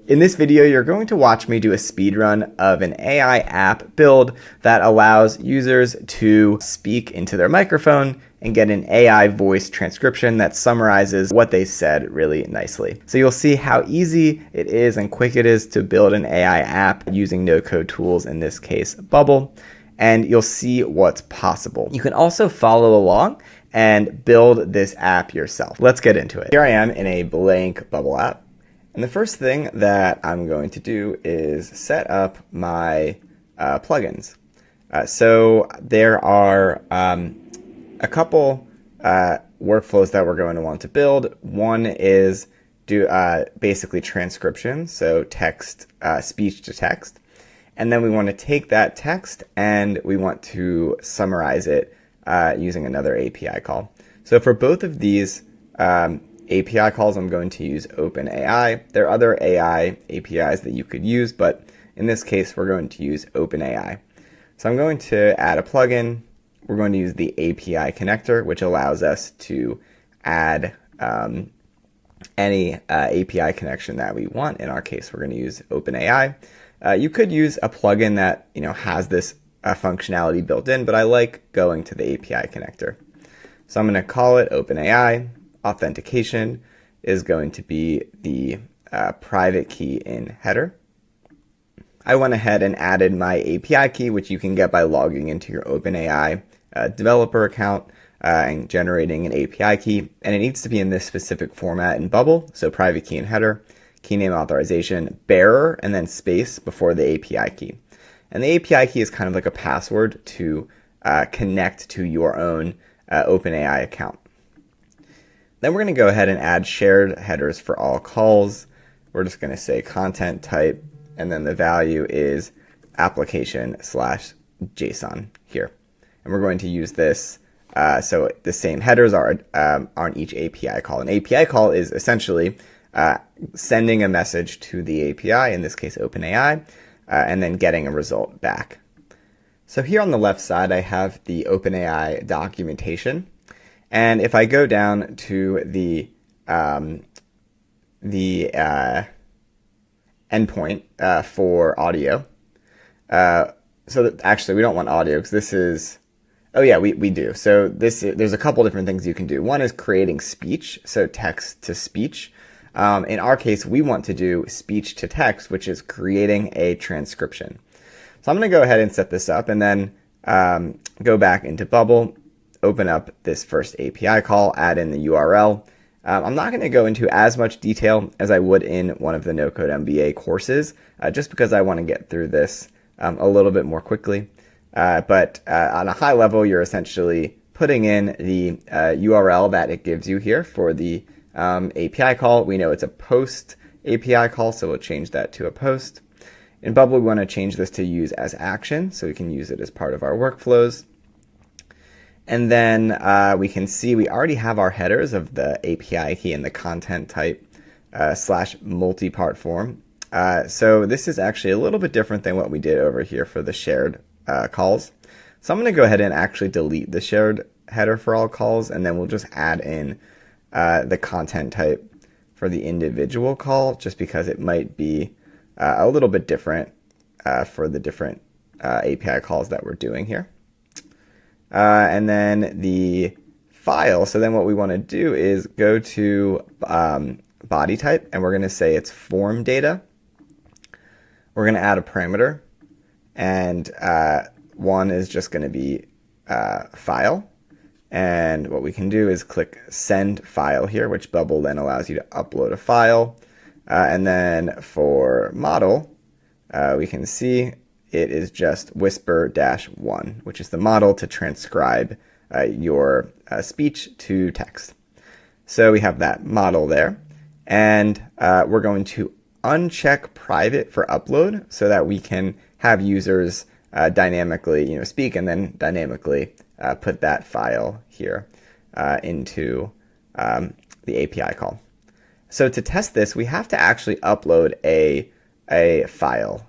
In this video, you're going to watch me do a speedrun of an AI app build that allows users to speak into their microphone and get an AI voice transcription that summarizes what they said really nicely. So you'll see how easy it is and quick it is to build an AI app using no-code tools, in this case, Bubble, and you'll see what's possible. You can also follow along and build this app yourself. Let's get into it. Here I am in a blank Bubble app. And the first thing that I'm going to do is set up my plugins. So there are a couple workflows that we're going to want to build. One is do basically transcription, so text, speech to text. And then we want to take that text and we want to summarize it using another API call. So for both of these API calls, I'm going to use OpenAI. There are other AI APIs that you could use, but in this case, we're going to use OpenAI. So I'm going to add a plugin. We're going to use the API connector, which allows us to add any API connection that we want. In our case, we're going to use OpenAI. You could use a plugin that has this functionality built in, but I like going to the API connector. So I'm going to call it OpenAI. Authentication is going to be the private key in header. I went ahead and added my API key, which you can get by logging into your OpenAI developer account and generating an API key. And it needs to be in this specific format in Bubble. So private key in header, key name authorization, bearer, and then space before the API key. And the API key is kind of like a password to connect to your own OpenAI account. Then we're going to go ahead and add shared headers for all calls. We're just going to say content type, and then the value is application/JSON here. And we're going to use this so the same headers are on each API call. An API call is essentially sending a message to the API, in this case OpenAI, and then getting a result back. So here on the left side, I have the OpenAI documentation. And if I go down to the endpoint for audio, actually we don't want audio because this is, oh yeah, we do. So there's a couple different things you can do. One is creating speech, so text to speech. In our case, we want to do speech to text, which is creating a transcription. So I'm going to go ahead and set this up and then go back into Bubble, open up this first API call, add in the URL. I'm not going to go into as much detail as I would in one of the No-Code MBA courses, just because I want to get through this a little bit more quickly. But on a high level, you're essentially putting in the URL that it gives you here for the API call. We know it's a post API call, so we'll change that to a post. In Bubble, we want to change this to use as action, so we can use it as part of our workflows. And then we can see we already have our headers of the API key and the content type / multi-part form. So this is actually a little bit different than what we did over here for the shared calls. So I'm going to go ahead and actually delete the shared header for all calls, and then we'll just add in the content type for the individual call, just because it might be a little bit different for the different API calls that we're doing here. And then the file, so then what we want to do is go to body type, and we're going to say it's form data. We're going to add a parameter, and one is just going to be file. And what we can do is click send file here, which Bubble then allows you to upload a file. And then for model, we can see it is just whisper-1, which is the model to transcribe your speech to text. So we have that model there. And we're going to uncheck private for upload so that we can have users dynamically speak and then dynamically put that file here into the API call. So to test this, we have to actually upload a file.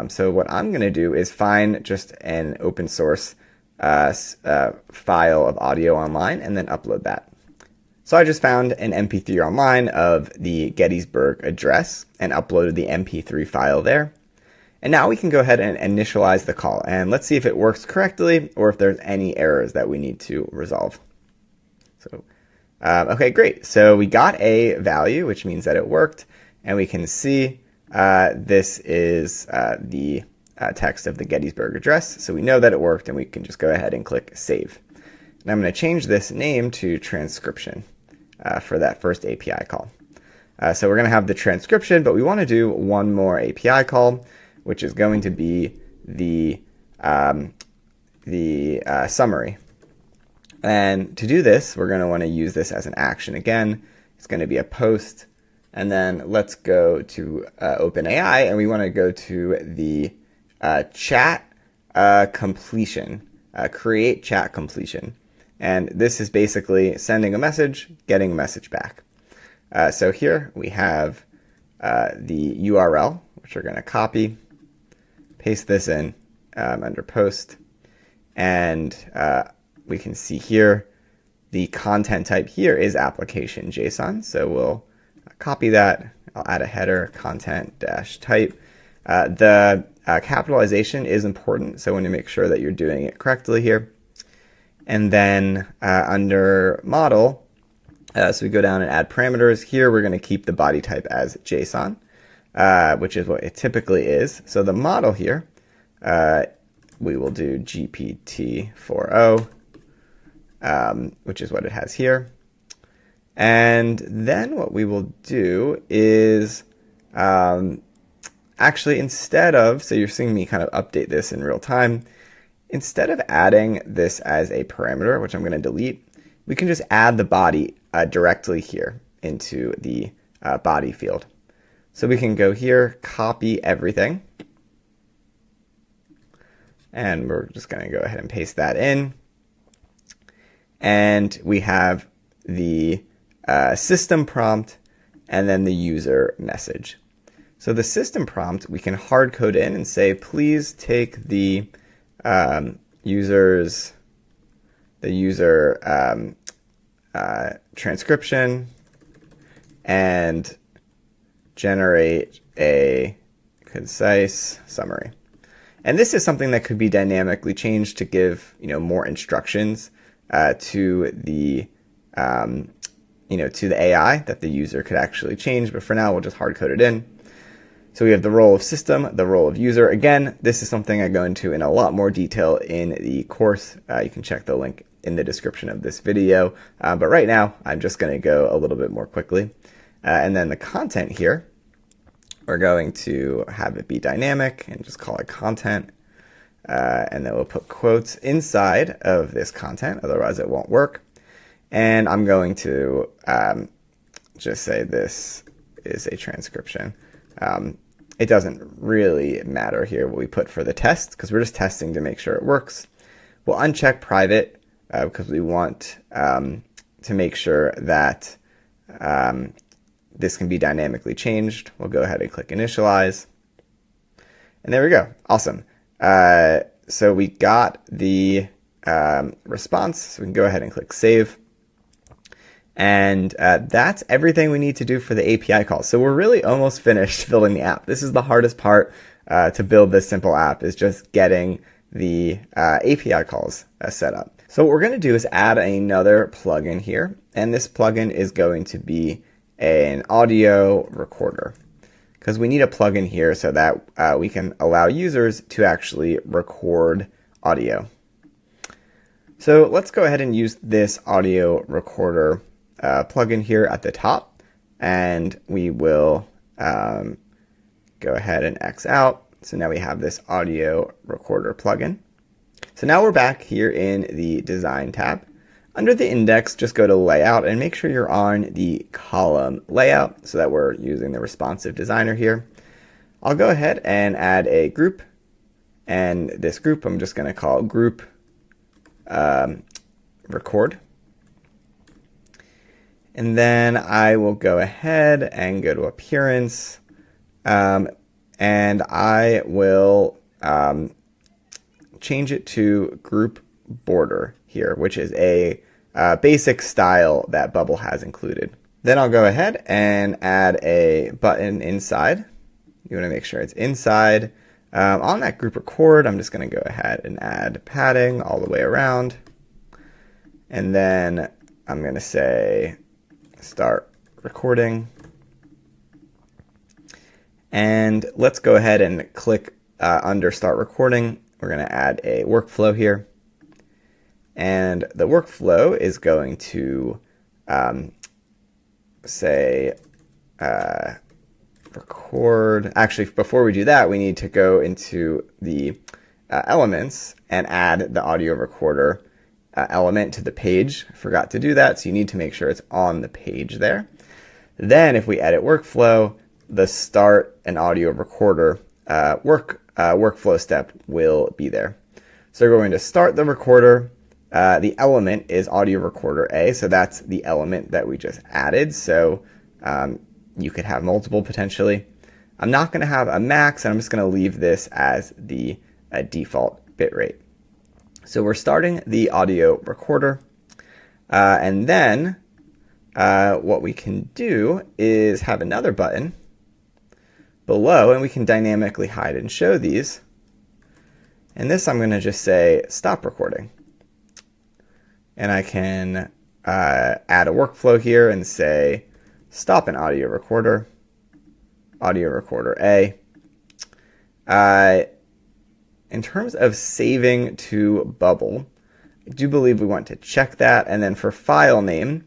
So what I'm going to do is find just an open source file of audio online and then upload that. So I just found an MP3 online of the Gettysburg Address and uploaded the MP3 file there. And now we can go ahead and initialize the call, and let's see if it works correctly or if there's any errors that we need to resolve. So, okay, great. So we got a value, which means that it worked, and we can see this is the text of the Gettysburg Address. So we know that it worked, and we can just go ahead and click Save. And I'm going to change this name to transcription for that first API call. So we're going to have the transcription, but we want to do one more API call, which is going to be the summary. And to do this, we're going to want to use this as an action again. It's going to be a post. And then let's go to OpenAI, and we want to go to the chat completion, create chat completion. And this is basically sending a message, getting a message back. So here we have the URL, which we're going to copy, paste this in under post, and we can see here the content type here is application JSON. So we'll copy that. I'll add a header, content-type. The capitalization is important, so we want to make sure that you're doing it correctly here. And then under model, so we go down and add parameters. Here we're going to keep the body type as JSON, which is what it typically is. So the model here, we will do GPT-4o, which is what it has here. And then what we will do is actually, instead of, so you're seeing me kind of update this in real time, instead of adding this as a parameter, which I'm going to delete, we can just add the body directly here into the body field. So we can go here, copy everything, and we're just going to go ahead and paste that in. And we have the system prompt and then the user message. So the system prompt, we can hard code in and say, please take the user transcription and generate a concise summary. And this is something that could be dynamically changed to give more instructions to the to the AI that the user could actually change. But for now, we'll just hard code it in. So we have the role of system, the role of user. Again, this is something I go into in a lot more detail in the course. You can check the link in the description of this video. But right now, I'm just going to go a little bit more quickly. And then the content here, we're going to have it be dynamic and just call it content. And then we'll put quotes inside of this content, otherwise it won't work. And I'm going to just say this is a transcription. It doesn't really matter here what we put for the test, because we're just testing to make sure it works. We'll uncheck private because we want to make sure that this can be dynamically changed. We'll go ahead and click initialize. And there we go. Awesome. So we got the response. So we can go ahead and click save. And that's everything we need to do for the API call. So we're really almost finished building the app. This is the hardest part to build this simple app, is just getting the API calls set up. So what we're going to do is add another plugin here. And this plugin is going to be an audio recorder, because we need a plugin here so that we can allow users to actually record audio. So let's go ahead and use this audio recorder plugin here at the top, and we will go ahead and X out. So now we have this audio recorder plugin. So now we're back here in the design tab. Under the index, just go to layout and make sure you're on the column layout so that we're using the responsive designer here. I'll go ahead and add a group, and this group I'm just going to call group record. And then I will go ahead and go to appearance, and I will change it to group border here, which is a basic style that Bubble has included. Then I'll go ahead and add a button inside. You want to make sure it's inside. On that group record, I'm just going to go ahead and add padding all the way around. And then I'm going to say start recording. And let's go ahead and click under start recording. We're going to add a workflow here. And the workflow is going to say record. Actually, before we do that, we need to go into the elements and add the audio recorder element to the page. I forgot to do that, so you need to make sure it's on the page there. Then if we edit workflow, the start an audio recorder workflow step will be there. So we're going to start the recorder. The element is audio recorder A, so that's the element that we just added. So you could have multiple potentially. I'm not going to have a max, and I'm just going to leave this as the default bitrate. So we're starting the audio recorder, and then what we can do is have another button below, and we can dynamically hide and show these. And this I'm going to just say stop recording. And I can add a workflow here and say stop an audio recorder A. In terms of saving to Bubble, I do believe we want to check that. And then for file name,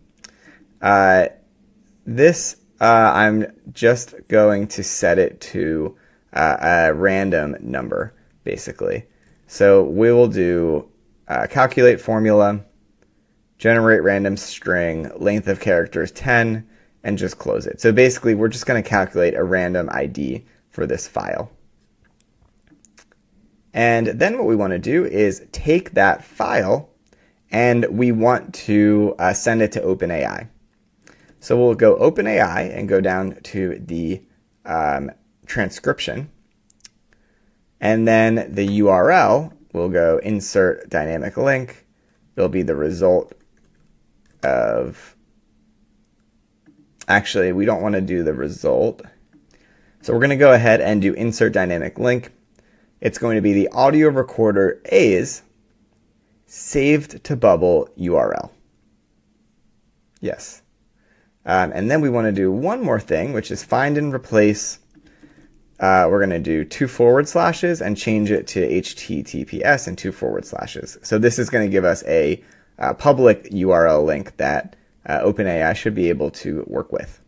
this I'm just going to set it to a random number, basically. So we will do calculate formula, generate random string, length of characters 10, and just close it. So basically, we're just going to calculate a random ID for this file. And then what we want to do is take that file, and we want to send it to OpenAI. So we'll go OpenAI and go down to the transcription. And then the URL, we'll go insert dynamic link. It'll be the result of, actually, we don't want to do the result. So we're going to go ahead and do insert dynamic link. It's going to be the audio recorder A's saved to Bubble URL. Yes. And then we want to do one more thing, which is find and replace. We're going to do 2 forward slashes and change it to HTTPS and 2 forward slashes. So this is going to give us a public URL link that OpenAI should be able to work with.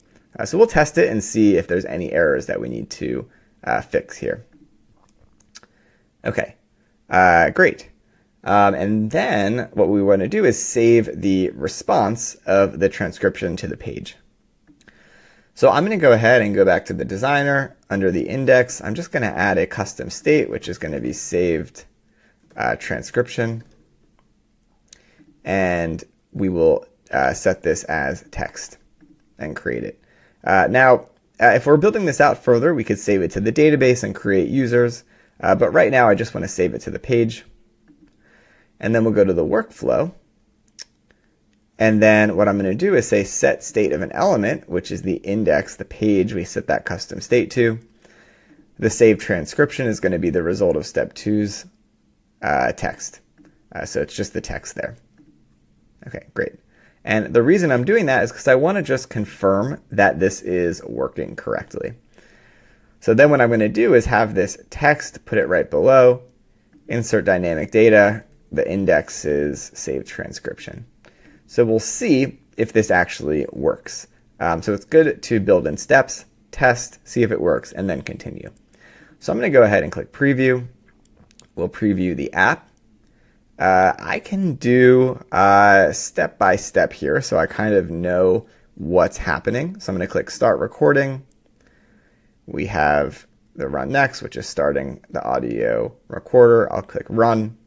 So we'll test it and see if there's any errors that we need to fix here. Okay, great. And then what we want to do is save the response of the transcription to the page. So I'm going to go ahead and go back to the designer. Under the index, I'm just going to add a custom state, which is going to be saved transcription. And we will set this as text and create it. Now, if we're building this out further, we could save it to the database and create users. But right now, I just want to save it to the page. And then we'll go to the workflow. And then what I'm going to do is say set state of an element, which is the index, the page we set that custom state to. The saved transcription is going to be the result of step 2's text. So it's just the text there. Okay, great. And the reason I'm doing that is because I want to just confirm that this is working correctly. So then what I'm going to do is have this text, put it right below, insert dynamic data, the index is saved transcription. So we'll see if this actually works. So it's good to build in steps, test, see if it works, and then continue. So I'm going to go ahead and click preview. We'll preview the app. I can do step by step here, so I kind of know what's happening. So I'm going to click start recording. We have the run next, which is starting the audio recorder. I'll click run.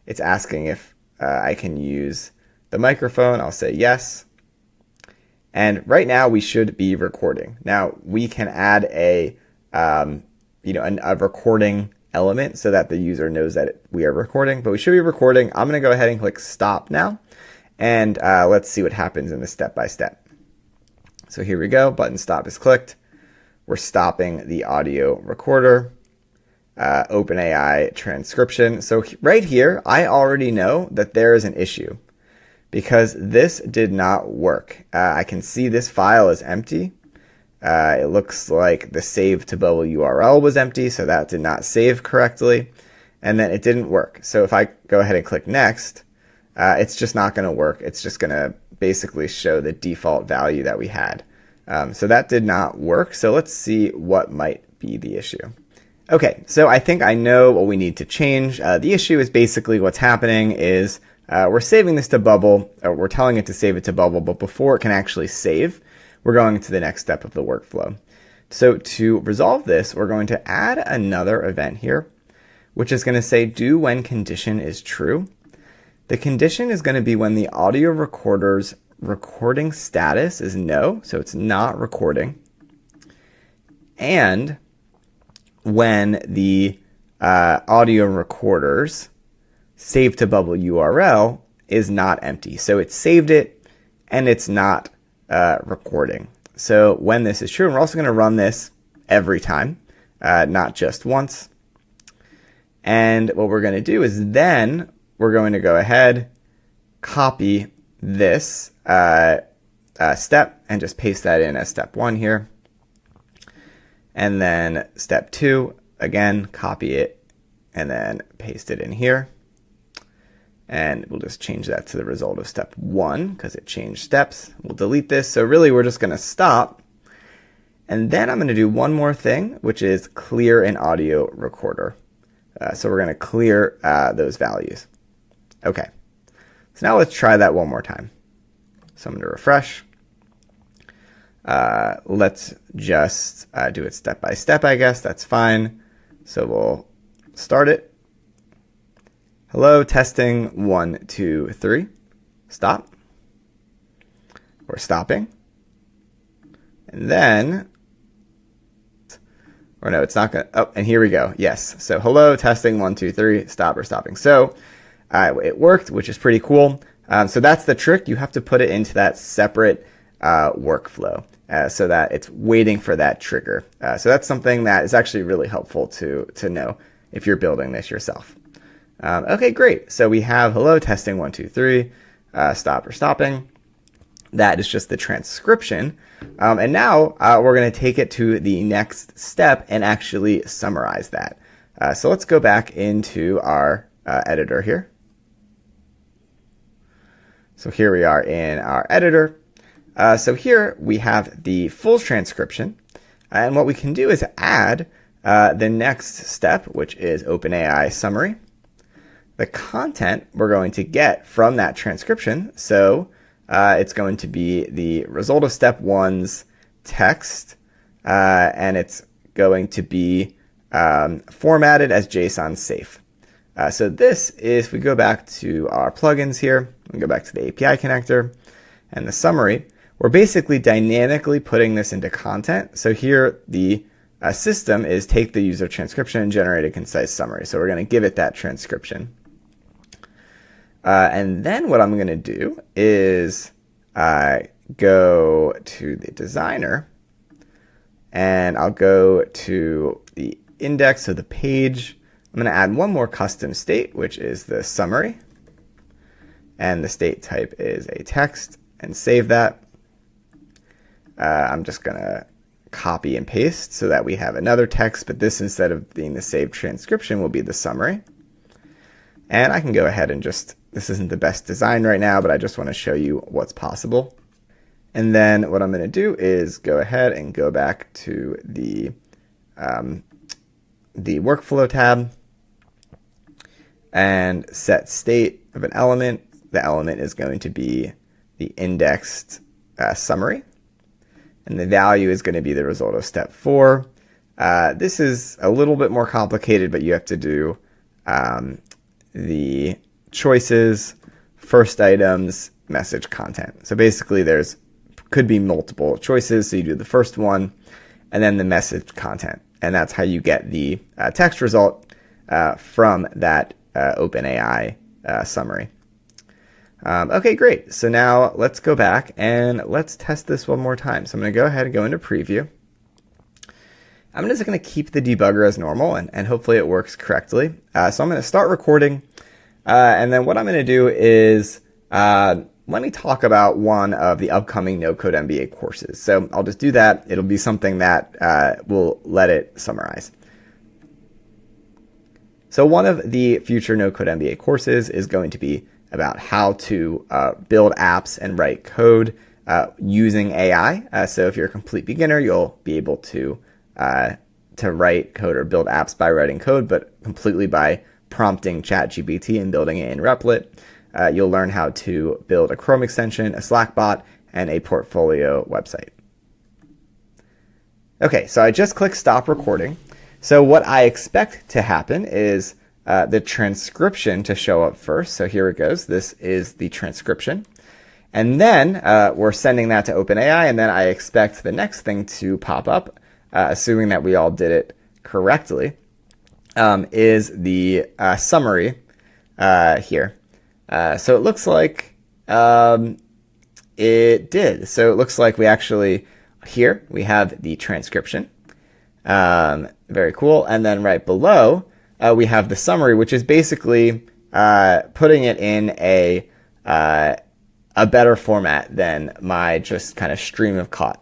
It's asking if I can use the microphone. I'll say yes. And right now we should be recording. Now we can add a recording element so that the user knows that we are recording, but we should be recording. I'm going to go ahead and click stop now. And let's see what happens in the step-by-step. So here we go. Button stop is clicked. We're stopping the audio recorder. OpenAI transcription. So right here, I already know that there is an issue because this did not work. I can see this file is empty. It looks like the save to bubble URL was empty, so that did not save correctly. And then it didn't work. So if I go ahead and click next, it's just not going to work. It's just going to basically show the default value that we had. So that did not work. So let's see what might be the issue. Okay, so I think I know what we need to change. The issue is basically what's happening is we're saving this to bubble, or we're telling it to save it to bubble, but before it can actually save, we're going to the next step of the workflow. So to resolve this, we're going to add another event here, which is going to say do when condition is true. The condition is going to be when the audio recorder's recording status is no, so it's not recording, and when the audio recorder's save to bubble URL is not empty. So it saved it and it's not recording. So when this is true, and we're also going to run this every time, not just once. And what we're going to do is then we're going to go ahead, copy this step and just paste that in as step 1 here. And then step 2, again, copy it and then paste it in here. And we'll just change that to the result of step 1 because it changed steps. We'll delete this. So really we're just going to stop. And then I'm going to do one more thing, which is clear an audio recorder. So we're going to clear those values. Okay. So now let's try that one more time. So I'm going to refresh. Let's just do it step by step, I guess. That's fine. So we'll start it. Hello, testing 1, 2, 3. Stop. We're stopping. And then, or no, it's not going to, oh, and here we go. Yes. So hello, testing 1, 2, 3. Stop or stopping. So it worked, which is pretty cool. So that's the trick. You have to put it into that separate workflow so that it's waiting for that trigger. So that's something that is actually really helpful to know if you're building this yourself. Okay, great. So we have hello, testing 1, 2, 3, stop or stopping. That is just the transcription. And now we're going to take it to the next step and actually summarize that. So let's go back into our editor here. So here we are in our editor. So here we have the full transcription. And what we can do is add the next step, which is OpenAI summary. The content we're going to get from that transcription. So it's going to be the result of step 1's text, and it's going to be formatted as JSON safe. So this is, if we go back to our plugins here, we go back to the API connector and the summary, we're basically dynamically putting this into content. So here the system is take the user transcription and generate a concise summary. So we're going to give it that transcription. And then what I'm going to do is go to the designer and I'll go to the index of the page. I'm going to add one more custom state, which is the summary. And the state type is a text, and save that. I'm just going to copy and paste so that we have another text, but this, instead of being the saved transcription, will be the summary. And I can go ahead and just, this isn't the best design right now, but I just want to show you what's possible. And then what I'm going to do is go ahead and go back to the workflow tab and set state of an element. The element is going to be the indexed summary. And the value is going to be the result of step 4. This is a little bit more complicated, but you have to do the choices, first items, message content. So basically there's could be multiple choices. So you do the first one and then the message content. And that's how you get the text result from that OpenAI summary. Okay, great. So now let's go back and let's test this one more time. So I'm going to go ahead and go into preview. I'm just going to keep the debugger as normal, and hopefully it works correctly. So I'm going to start recording, and then what I'm going to do is let me talk about one of the upcoming no-code MBA courses. So I'll just do that. It'll be something that we'll let it summarize. So one of the future no-code MBA courses is going to be about how to build apps and write code using AI. So if you're a complete beginner, you'll be able to write code or build apps by writing code, but completely by prompting ChatGPT and building it in Replit. You'll learn how to build a Chrome extension, a Slack bot, and a portfolio website. Okay, so I just clicked stop recording. So what I expect to happen is the transcription to show up first. So here it goes. This is the transcription. And then we're sending that to OpenAI, and then I expect the next thing to pop up, assuming that we all did it correctly, is the summary here. So it looks like it did. So it looks like we actually, here we have the transcription. Very cool. And then right below, we have the summary, which is basically putting it in a better format than my just kind of stream of consciousness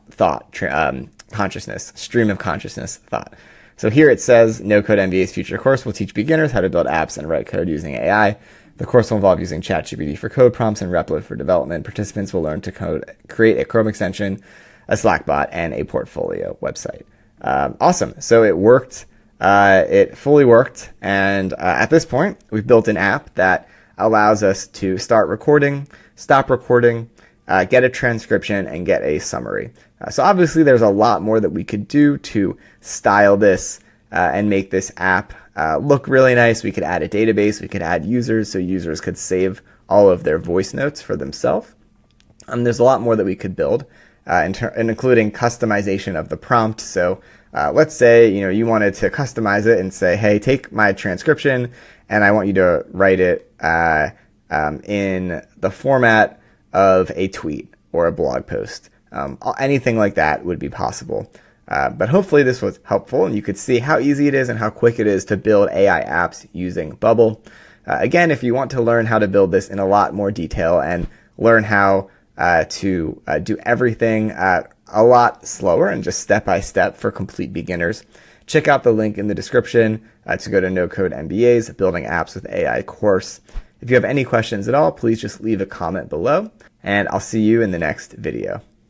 thought. So here it says, No-Code MBA's future course will teach beginners how to build apps and write code using AI. The course will involve using ChatGPT for code prompts and Replit for development. Participants will learn to create a Chrome extension, a Slack bot, and a portfolio website. Awesome. So it worked. It fully worked. And at this point, we've built an app that allows us to start recording, stop recording, get a transcription, and get a summary. So obviously, there's a lot more that we could do to style this and make this app look really nice. We could add a database. We could add users, so users could save all of their voice notes for themselves. There's a lot more that we could build, including customization of the prompt. So let's say you wanted to customize it and say, hey, take my transcription, and I want you to write it in the format of a tweet or a blog post. Anything like that would be possible. But hopefully this was helpful, and you could see how easy it is and how quick it is to build AI apps using Bubble. Again, if you want to learn how to build this in a lot more detail and learn how to do everything a lot slower and just step by step for complete beginners, check out the link in the description to go to No-Code MBA's Building Apps with AI course. If you have any questions at all, please just leave a comment below, and I'll see you in the next video.